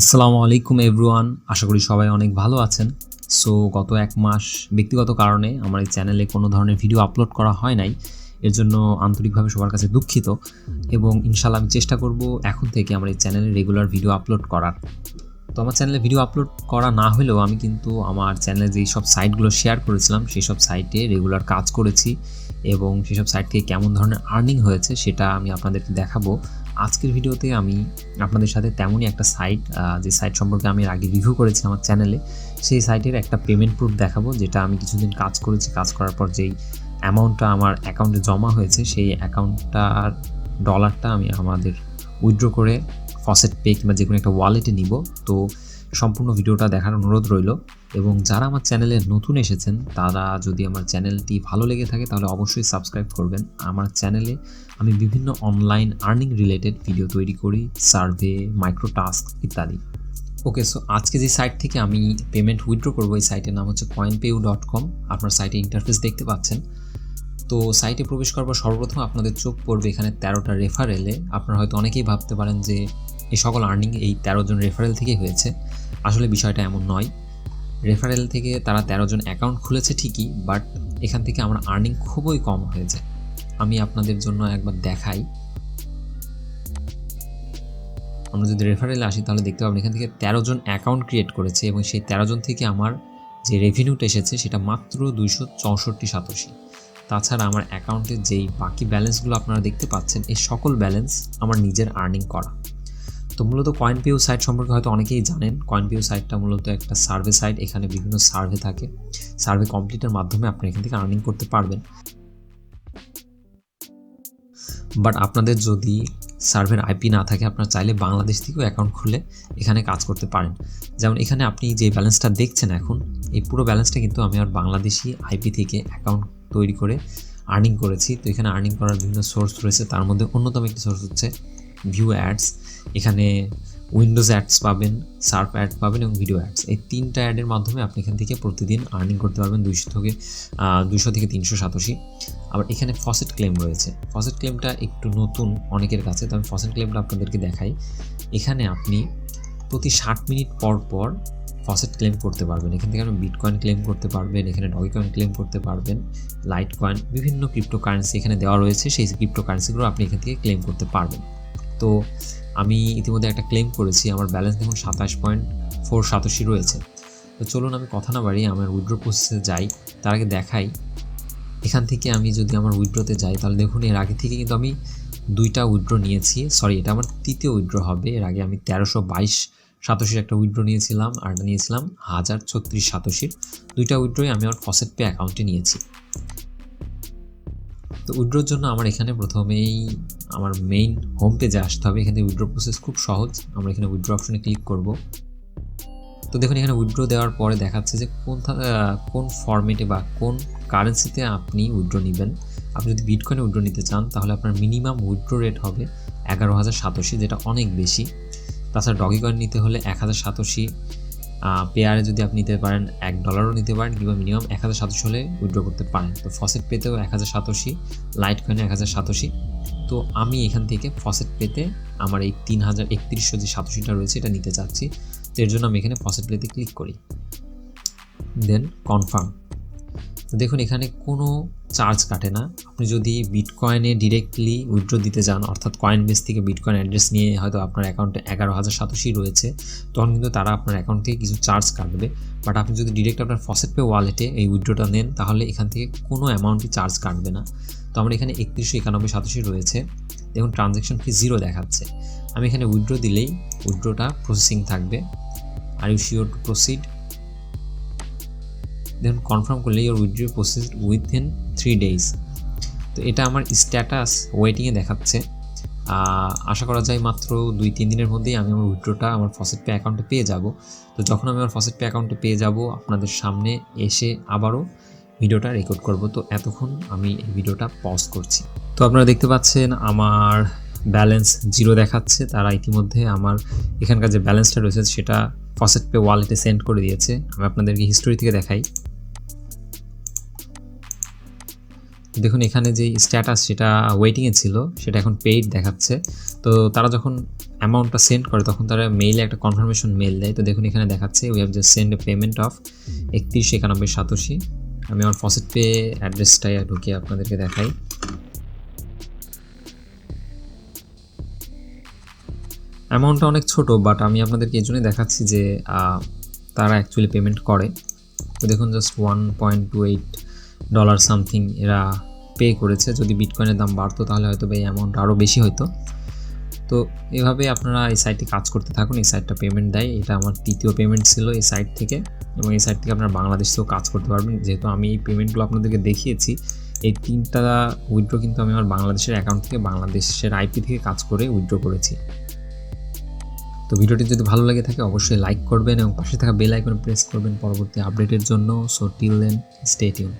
আসসালামু আলাইকুম এভরিওয়ান, আশা করি সবাই অনেক ভালো আছেন। সো গত এক মাস ব্যক্তিগত কারণে আমার এই চ্যানেলে কোনো ধরনের ভিডিও আপলোড করা হয় নাই। এর জন্য আন্তরিকভাবে সবার কাছে দুঃখিত এবং ইনশাআল্লাহ আমি চেষ্টা করব এখন থেকে আমার এই চ্যানেলে রেগুলার ভিডিও আপলোড করার। তো আমার চ্যানেলে ভিডিও আপলোড করা না হলেও আমি কিন্তু আমার চ্যানেলে যেই সব সাইটগুলো শেয়ার করেছিলাম সেই সব সাইটে রেগুলার কাজ করেছি এবং সেসব সাইট থেকে কেমন ধরনের আর্নিং হয়েছে সেটা আমি আপনাদেরকে দেখাবো। আজকের ভিডিওতে আমি আপনাদের সাথে তেমনই একটা সাইট, যে সাইট সম্পর্কে আমি এর আগে রিভিউ করেছি আমার চ্যানেলে, সেই সাইটের একটা পেমেন্ট প্রুফ দেখাবো, যেটা আমি কিছুদিন কাজ করেছি। কাজ করার পর যেই অ্যামাউন্টটা আমার অ্যাকাউন্টে জমা হয়েছে সেই অ্যাকাউন্টটার ডলারটা আমি আমাদের উইথড্র করে ফসেট পে কিংবা যে কোনো একটা ওয়ালেটে নিব। তো সম্পূর্ণ ভিডিওটা দেখার অনুরোধ রইল এবং যারা আমার চ্যানেলে নতুন এসেছেন তারা যদি আমার চ্যানেলটি ভালো লেগে থাকে তাহলে অবশ্যই সাবস্ক্রাইব করবেন। আমার চ্যানেলে আমি বিভিন্ন অনলাইন আর্নিং রিলেটেড ভিডিও তৈরি করি, সার্ভে, মাইক্রো টাস্ক ইত্যাদি। ওকে, সো আজকে যে সাইট থেকে আমি পেমেন্ট উইথড্র করবো এই সাইটের নাম হচ্ছে coinpayu.com। আপনার সাইটে ইন্টারফেস দেখতে পাচ্ছেন। তো সাইটে প্রবেশ করবার সর্বপ্রথম আপনাদের চোখ পড়বে এখানে 13টা রেফারেলে। আপনারা হয়তো অনেকেই ভাবতে পারেন যে এই সকল আর্নিং এই 13 জন রেফারেল থেকেই হয়েছে। আসলে বিষয়টা এমন নয়। রেফারেল থেকে তারা 13 জন অ্যাকাউন্ট খুলেছে ঠিকই, বাট এখান থেকে আমার আর্নিং খুবই কম হয়েছে। আমি আপনাদের জন্য একবার দেখাই। আমরা যদি রেফারেলে আসি তাহলে দেখতে পাবেন এখান থেকে 13 জন অ্যাকাউন্ট ক্রিয়েট করেছে এবং সেই 13 জন থেকে আমার যে রেভিনিউটা এসেছে সেটা মাত্র 264 সাতোশি। তাছাড়া আমার অ্যাকাউন্টের যেই বাকি ব্যালেন্সগুলো আপনারা দেখতে পাচ্ছেন এই সকল ব্যালেন্স আমার নিজের আর্নিং করা। তো মূলত কয়েনপেউ সাইট সম্পর্কে হয়তো অনেকেই জানেন। কয়েনপেউ সাইটটা মূলত একটা সার্ভে সাইট। এখানে বিভিন্ন সার্ভে থাকে। সার্ভে কমপ্লিটের মাধ্যমে আপনি এখান থেকে আর্নিং করতে পারবেন। বাট আপনাদের যদি সার্ভের আইপি না থাকে আপনারা চাইলে বাংলাদেশ থেকেও অ্যাকাউন্ট খুলে এখানে কাজ করতে পারেন। যেমন এখানে আপনি যে ব্যালেন্সটা দেখছেন এখন, এই পুরো ব্যালেন্সটা কিন্তু আমি আর বাংলাদেশি আইপি থেকে অ্যাকাউন্ট তৈরি করে আর্নিং করেছি। তো এখানে আর্নিং করার বিভিন্ন সোর্স রয়েছে, তার মধ্যে অন্যতম একটি সোর্স হচ্ছে ভিউ অ্যাডস। এখানে উইন্ডোজ অ্যাডস পাবেন, সার্ফ অ্যাড পাবেন এবং ভিডিও অ্যাডস। এই তিনটা অ্যাডের মাধ্যমে আপনি এখান থেকে প্রতিদিন আর্নিং করতে পারবেন 200 থেকে 300 সাতোশি। আবার এখানে ফসেট ক্লেম রয়েছে। ফসেট ক্লেমটা একটু নতুন অনেকের কাছে, তো আমি ফসেট ক্লেমটা আপনাদেরকে দেখাই। এখানে আপনি প্রতি 60 মিনিট পর পর ফসেট ক্লেম করতে পারবেন। এখান থেকে আপনি বিটকয়েন ক্লেম করতে পারবেন, এখানে ডগি কয়েন ক্লেম করতে পারবেন, লাইট কয়েন, বিভিন্ন ক্রিপ্টো কারেন্সি এখানে দেওয়া রয়েছে। সেই ক্রিপ্টো কারেন্সিগুলো আপনি এখান থেকে ক্লেম করতে পারবেন। তো আমি ইতিমধ্যে একটা ক্লেম করেছি। আমার ব্যালেন্স দেখুন 27.4 সাতোশি রয়েছে। তো চলুন আমি কথা না বাড়িয়ে আমার উইথড্র প্রসেসে যাই। তার আগে দেখাই এখান থেকে আমি যদি আমার উইথড্রতে যাই তাহলে দেখুন এর আগে থেকে কিন্তু আমি 2টা উইথড্র নিয়েছি। সরি, এটা আমার তৃতীয় উইথড্র হবে। এর আগে আমি 1322 সাতোশির একটা উইথড্র নিয়েছিলাম আর এটা নিয়েছিলাম 1036 সাতোশির। 2টা উইথড্রই আমি আমার ফসেট পে অ্যাকাউন্টে নিয়েছি। তো উইথড্রোর জন্য আমার এখানে প্রথমেই আমার মেইন হোম পেজে আসতে হবে। এখানে উইথড্র প্রসেস খুব সহজ। আমরা এখানে উইথড্র অপশনে ক্লিক করব। তো দেখুন এখানে উইথড্র দেওয়ার পরে দেখাচ্ছে যে কোন ফরম্যাটে বা কোন কারেন্সিতে আপনি উইথড্র নেবেন। আপনি যদি বিটকয়েনে উইথড্র নিতে চান তাহলে আপনার মিনিমাম উইথড্র রেট হবে 11,000 সাতোশি, যেটা অনেক বেশি। তাছাড়া ডগি কয়েন নিতে হলে 1000 সাতোশি। পেয়ারে যদি আপনি নিতে পারেন $1 নিতে পারেন কিংবা মিনিমাম 1000 সাতোশি হলে উইথড্র করতে পারেন। তো ফসেট পেতেও 1000 সাতোশি, লাইট কয়েনে 1000 সাতোশি। তো আমি এখান থেকে ফসেট পেতে আমার এই 3031 যে সাতোশিটা রয়েছে এটা নিতে চাচ্ছি। তো এর জন্য আমি এখানে ফসেট পেতে ক্লিক করি, দেন কনফার্ম। তো দেখুন এখানে কোনো চার্জ কাটে না। আপনি যদি বিটকয়েনে ডিরেক্টলি উইথড্র দিতে যান, অর্থাৎ কয়েনবেস থেকে বিটকয়েন অ্যাড্রেস নিয়ে হয়তো আপনার অ্যাকাউন্টে 11,000 সাতোশি রয়েছে, তখন কিন্তু তারা আপনার অ্যাকাউন্ট থেকে কিছু চার্জ কাটবে। বাট আপনি যদি ডিরেক্ট আপনার ফসেট পে ওয়ালেটে এই উইথড্রটা নেন তাহলে এখান থেকে কোনো অ্যামাউন্টই চার্জ কাটবে না। তো আমার এখানে 3191 সাতোশি রয়েছে। দেখুন ট্রানজ্যাকশন ফি 0 দেখাচ্ছে। আমি এখানে উইথড্র দিলেই উইথড্রটা প্রসেসিং থাকবে। Are you sure to proceed, then confirm করলে your withdraw processed within 3 days। তো এটা আমার স্ট্যাটাস ওয়েটিংয়ে দেখাচ্ছে। আশা করা যায় মাত্র 2-3 দিনের মধ্যেই আমি আমার উইথড্রটা আমার ফসেট পে অ্যাকাউন্টে পেয়ে যাব। তো যখন আমি আমার ফসেট পে অ্যাকাউন্টে পেয়ে যাব আপনাদের সামনে এসে আবারও ভিডিওটা রেকর্ড করব। তো এতক্ষণ আমি এই ভিডিওটা পজ করছি। তো আপনারা দেখতে পাচ্ছেন আমার ব্যালেন্স 0 দেখাচ্ছে। তারা ইতিমধ্যে আমার এখানকার যে ব্যালেন্সটা রয়েছে সেটা ফসেট পে ওয়ালেটে সেন্ড করে দিয়েছে। আমি আপনাদেরকে হিস্টোরি থেকে দেখাই। দেখুন এখানে যে স্ট্যাটাস সেটা ওয়েটিংয়ে ছিল সেটা এখন পেইড দেখাচ্ছে। তো তারা যখন অ্যামাউন্টটা সেন্ড করে তখন তারা মেইলে একটা কনফার্মেশন মেইল দেয়। তো দেখুন এখানে দেখাচ্ছে we have just send A payment of 3191 আমি আমার ফসেট পে অ্যাড্রেসটাই ঢুকিয়ে আপনাদেরকে দেখাই। অ্যামাউন্টটা অনেক ছোট, বাট আমি আপনাদেরকে এই জন্যই দেখাচ্ছি যে তারা অ্যাকচুয়ালি পেমেন্ট করে। তো দেখুন জাস্ট $1.28 সামথিং এরা পে করেছে। যদি বিটকয়েনের দাম বাড়তো তাহলে হয়তো এই অ্যামাউন্ট আরও বেশি হতো। তো এভাবে আপনারা এই সাইটে কাজ করতে থাকুন। এই সাইটটা পেমেন্ট দেয়, এটা আমার 3য় পেমেন্ট ছিল এই সাইট থেকে, এবং এই সাইট থেকে আপনারা বাংলাদেশ থেকেও কাজ করতে পারবেন। যেহেতু আমি এই পেমেন্টগুলো আপনাদেরকে দেখিয়েছি, এই 3টা উইথড্র কিন্তু আমি আমার বাংলাদেশের অ্যাকাউন্ট থেকে বাংলাদেশের আইপি থেকে কাজ করে উইথড্র করেছি। তো ভিডিওটি যদি ভালো লাগে থাকে অবশ্যই লাইক করবেন এবং পাশে থাকা বেল আইকনে প্রেস করবেন পরবর্তী আপডেটের জন্য। So till then stay tune.